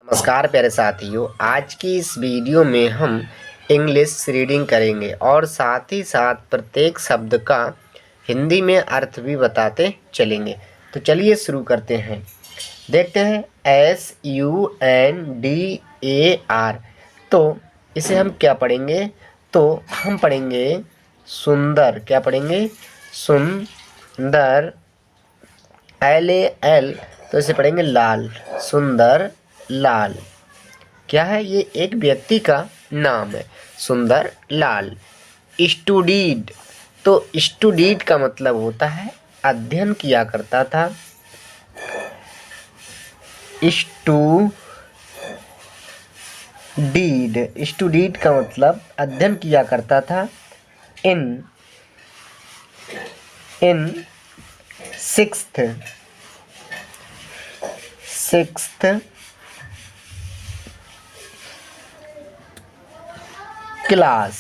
नमस्कार प्यारे साथियों, आज की इस वीडियो में हम इंग्लिश रीडिंग करेंगे और साथ ही साथ प्रत्येक शब्द का हिंदी में अर्थ भी बताते चलेंगे। तो चलिए शुरू करते हैं। देखते हैं SUNDAR। तो इसे हम क्या पढ़ेंगे? तो हम पढ़ेंगे सुंदर। क्या पढ़ेंगे? सुंदर। LAL। तो इसे पढ़ेंगे लाल। सुंदर लाल। क्या है? ये एक व्यक्ति का नाम है, सुंदर लाल। स्टूडीड। तो स्टूडीड का मतलब होता है अध्ययन किया करता था। स्टूडीड का मतलब अध्ययन किया करता था। इन सिक्स्थ क्लास।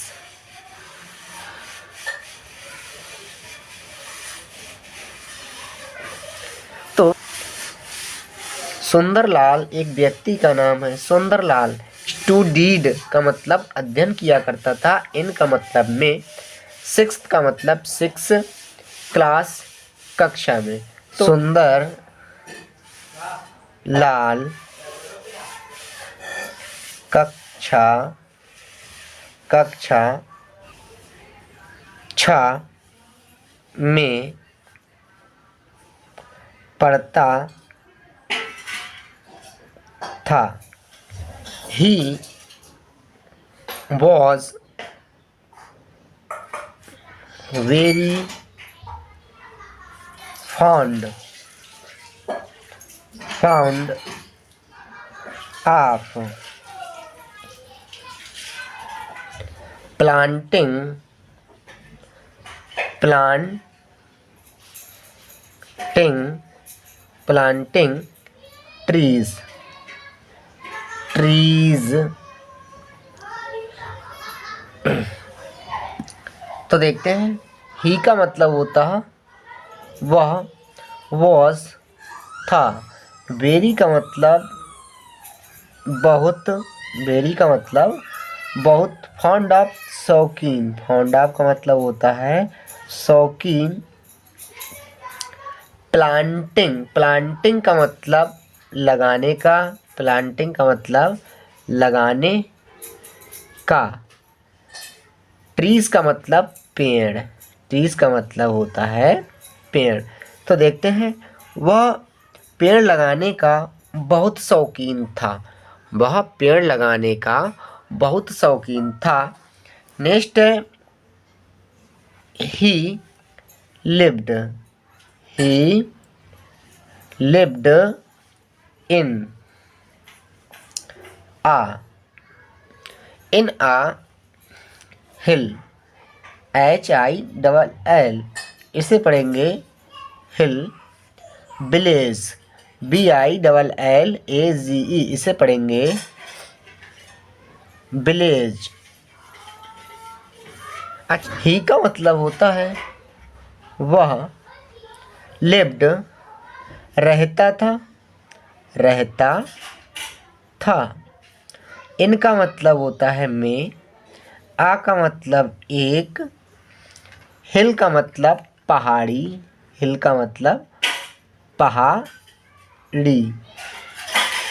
तो सुंदरलाल एक व्यक्ति का नाम है। सुंदरलाल। स्टूडीड का मतलब अध्ययन किया करता था। इन का मतलब में। सिक्स्थ का मतलब सिक्स। क्लास कक्षा में। तो सुंदर लाल कक्षा 6 में पढ़ता था। He was very fond of planting trees। तो देखते हैं। ही का मतलब होता है वह। was था। वेरी का मतलब बहुत। फॉन्ड ऑफ शौकीन। फॉन्ड ऑफ का मतलब होता है शौकीन। प्लांटिंग का मतलब लगाने का। ट्रीज का मतलब पेड़। होता है पेड़। तो देखते हैं। वह पेड़ लगाने का बहुत शौकीन था। नेक्स्ट है he lived in a hill। HILL। इसे पढ़ेंगे हिल। विलेज। VILLAGE। इसे पढ़ेंगे विलेज। अच्छा, ही का मतलब होता है वह। लिव्ड रहता था। इनका मतलब होता है में। आ का मतलब एक। हिल का मतलब पहाड़ी।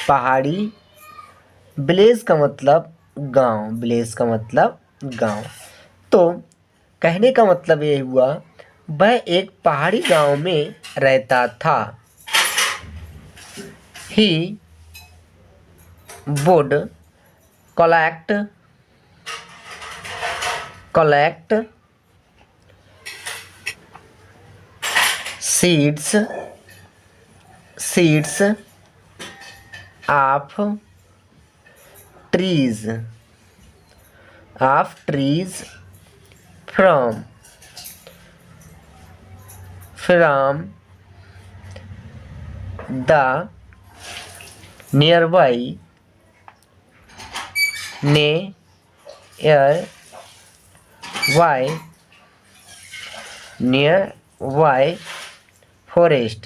पहाड़ी। विलेज का मतलब गांव। तो कहने का मतलब ये हुआ वह एक पहाड़ी गांव में रहता था। He would collect seeds of trees from the nearby forest।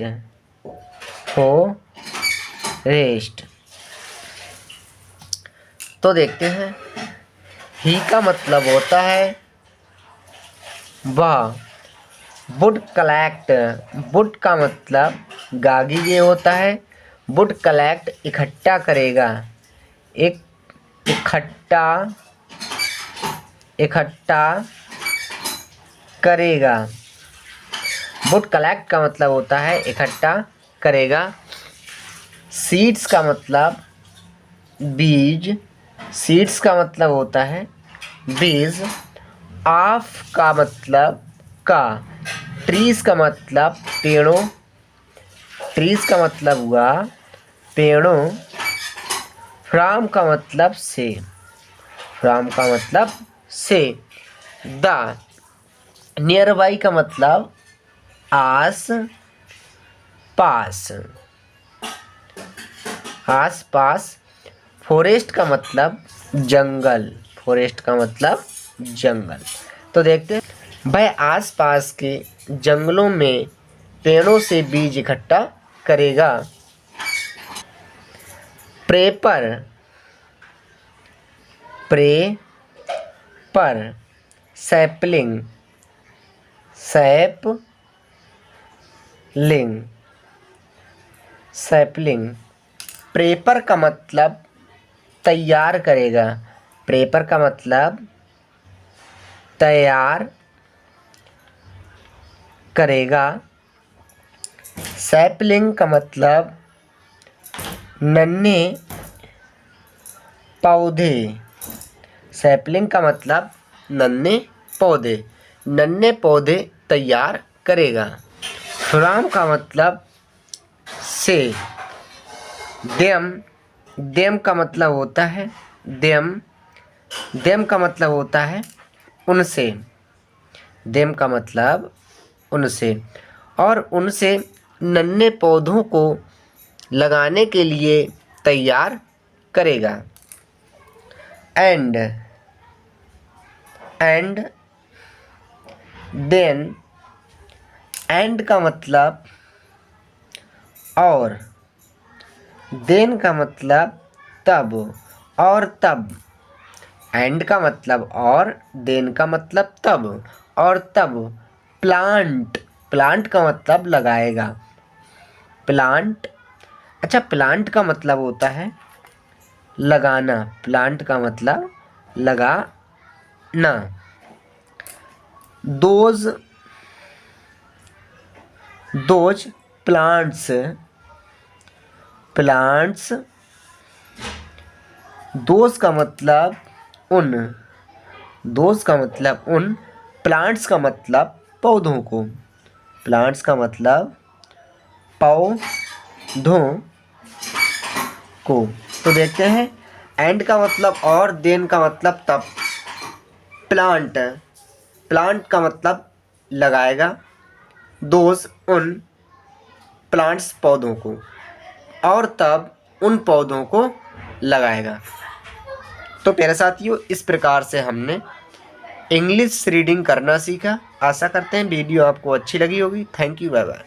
तो देखते हैं, ही का मतलब होता है वह वुड कलेक्ट। वुड का मतलब गागी ये होता है, वुड कलेक्ट इकट्ठा करेगा, एक इकट्ठा करेगा। वुड कलेक्ट का मतलब होता है इकट्ठा करेगा। सीड्स का मतलब बीज, सीड्स का मतलब होता है बीज। ऑफ का मतलब का, ट्रीज का मतलब पेड़ों, ट्रीज का मतलब हुआ पेड़ों। फ्रॉम का मतलब से, फ्रॉम का मतलब से। द नियर बाई का मतलब आस पास, आस पास। फॉरेस्ट का मतलब जंगल, फॉरेस्ट का मतलब जंगल। तो देखते हैं, वह आस पास के जंगलों में पेड़ों से बीज इकट्ठा करेगा। प्रेपर, प्रे पर, सैपलिंग, सैपलिंग, सैपलिंग। प्रेपर का मतलब तैयार करेगा, प्रेपर का मतलब तैयार करेगा। सैपलिंग का मतलब नन्हे पौधे, सैपलिंग का मतलब नन्हे पौधे, नन्हे पौधे तैयार करेगा। फ्रॉम का मतलब से। देम, देम का मतलब होता है देम, देम का मतलब होता है उनसे, देम का मतलब उनसे। और उनसे नन्हे पौधों को लगाने के लिए तैयार करेगा। एंड, एंड देन, एंड का मतलब और, देन का मतलब तब, और तब। एंड का मतलब और, देन का मतलब तब, और तब। प्लांट, प्लांट का मतलब लगाएगा, प्लांट। अच्छा, प्लांट का मतलब होता है लगाना, प्लांट का मतलब लगाना। Those, those plants, plants. Those का मतलब उन, दोज का मतलब उन। प्लांट्स का मतलब पौधों को, प्लांट्स का मतलब पौधों को। तो देखते हैं, एंड का मतलब और, देन का मतलब तब। प्लांट, प्लांट का मतलब लगाएगा, दोज उन, प्लांट्स पौधों को, और तब उन पौधों को लगाएगा। तो प्यारे साथियों, इस प्रकार से हमने इंग्लिश रीडिंग करना सीखा। आशा करते हैं वीडियो आपको अच्छी लगी होगी। Thank you, bye bye.